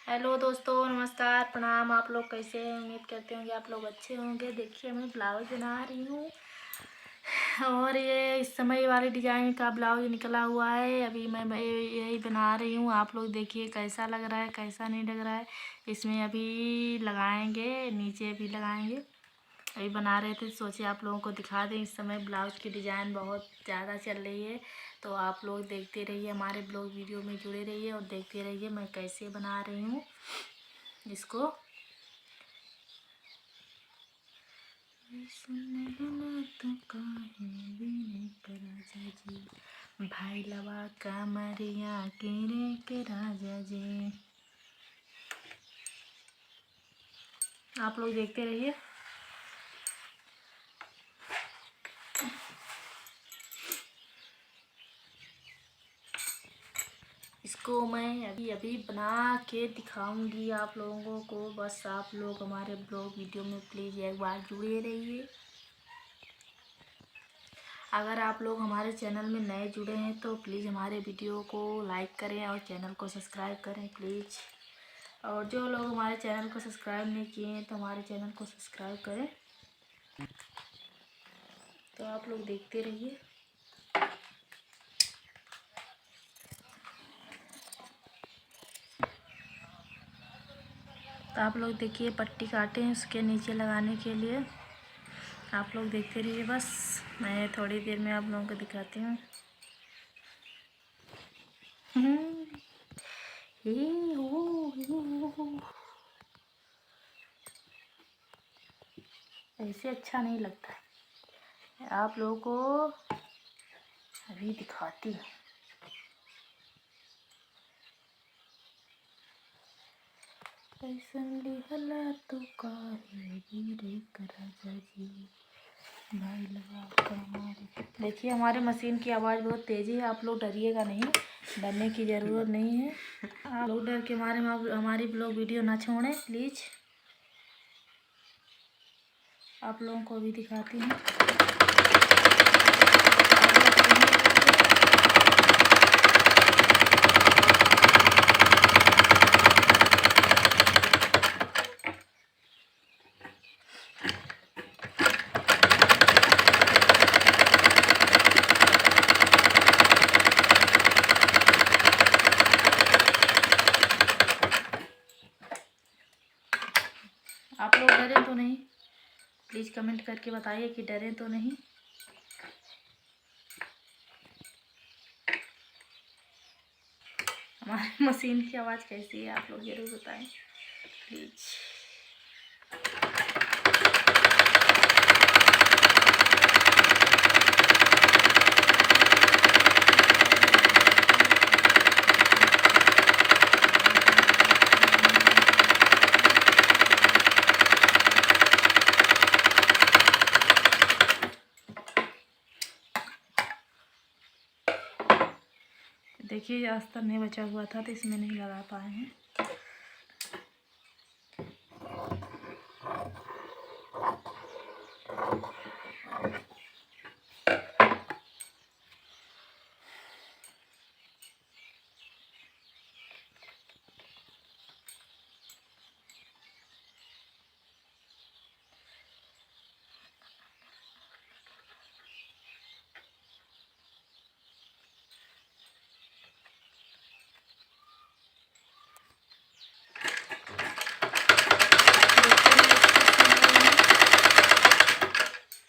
Hello दोस्तों, नमस्कार, प्रणाम। आप लोग कैसे हैं? उम्मीद करते होंगे आप लोग अच्छे होंगे। देखिए मैं ब्लाउज बना रही हूँ और ये इस समय वाले डिजाइन का ब्लाउज निकला हुआ है। अभी मैं यही बना रही हूँ। आप लोग देखिए कैसा लग रहा है, कैसा नहीं लग रहा है। इसमें अभी लगाएंगे, नीचे भी लगाएंगे। अभी बना रहे थे, सोचे आप लोगों को दिखा दें। इस समय ब्लाउज की डिज़ाइन बहुत ज़्यादा चल रही है, तो आप लोग देखते रहिए, हमारे ब्लॉग वीडियो में जुड़े रहिए और देखते रहिए मैं कैसे बना रही हूँ इसको। भाई लवा कमरिया केरे के राजा जी। आप लोग देखते रहिए। इसको मैं अभी अभी बना के दिखाऊंगी आप लोगों को। बस आप लोग हमारे ब्लॉग वीडियो में प्लीज़ एक बार जुड़े रहिए। अगर आप लोग हमारे चैनल में नए जुड़े हैं तो प्लीज़ हमारे वीडियो को लाइक करें और चैनल को सब्सक्राइब करें प्लीज़। और जो लोग हमारे चैनल को सब्सक्राइब नहीं किए हैं तो हमारे चैनल को सब्सक्राइब करें। तो आप लोग देखते रहिए। तो आप लोग देखिए पट्टी काटे हैं उसके नीचे लगाने के लिए। आप लोग देखते रहिए। बस मैं थोड़ी देर में आप लोगों को दिखाती हूँ। ऐसे अच्छा नहीं लगता है। आप लोगों को अभी दिखाती हूँ। तो भाई लगा हमारे। देखिए हमारे मशीन की आवाज़ बहुत तेज़ी है। आप लोग डरिएगा नहीं, डरने की ज़रूरत नहीं है। आप लोग डर के मारे में हमारी ब्लॉग वीडियो ना छोड़ें प्लीज़। आप लोगों को भी दिखाती हूँ। आप लोग डरे तो नहीं? प्लीज़ कमेंट करके बताइए कि डरे तो नहीं। हमारी मशीन की आवाज़ कैसी है आप लोग ज़रूर बताएं प्लीज़। देखिए अस्तर नहीं बचा हुआ था तो इसमें नहीं लगा पाए हैं।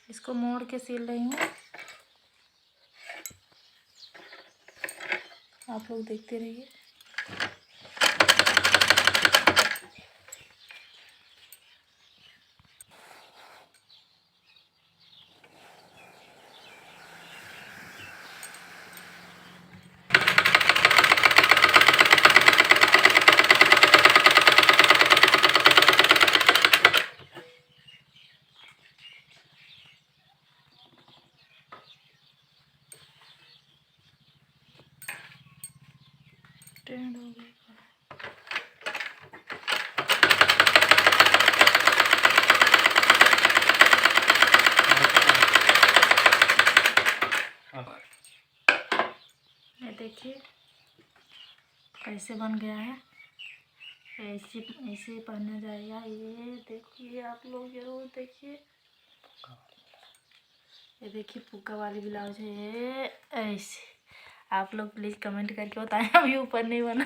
इसको मोड़ के सिल रही हूँ। आप लोग देखते रहिए। ट्रेंड हो गई। ये देखिए कैसे बन गया है। ऐसे ऐसे पहना जाएगा। ये देखिए आप लोग ज़रूर देखिए, ये देखिए फुग्गा वाली ब्लाउज है ये ऐसे। आप लोग प्लीज़ कमेंट करके बताएं। अभी ऊपर नहीं बना,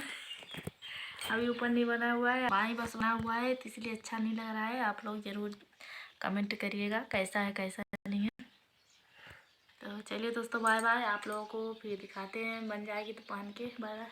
अभी ऊपर नहीं बना हुआ है, बाई बस बना हुआ है, तो इसलिए अच्छा नहीं लग रहा है। आप लोग ज़रूर कमेंट करिएगा कैसा है कैसा नहीं है। तो चलिए दोस्तों, बाय बाय। आप लोगों को फिर दिखाते हैं, बन जाएगी तो पहन के। Bye bye.